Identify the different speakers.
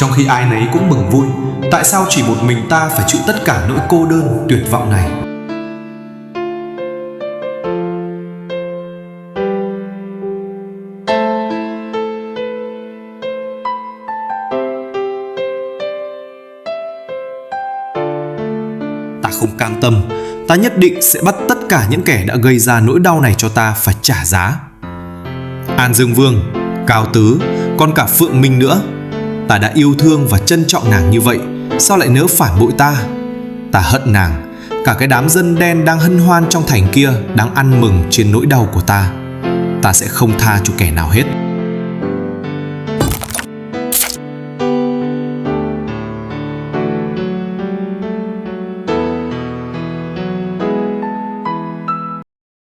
Speaker 1: Trong khi ai nấy cũng mừng vui, tại sao chỉ một mình ta phải chịu tất cả nỗi cô đơn, tuyệt vọng này? Ta không cam tâm, ta nhất định sẽ bắt tất cả những kẻ đã gây ra nỗi đau này cho ta phải trả giá. An Dương Vương, Cao Tứ, còn cả Phượng Minh nữa. Ta đã yêu thương và trân trọng nàng như vậy, sao lại nỡ phản bội ta? Ta hận nàng, cả cái đám dân đen đang hân hoan trong thành kia đang ăn mừng trên nỗi đau của ta. Ta sẽ không tha cho kẻ nào hết.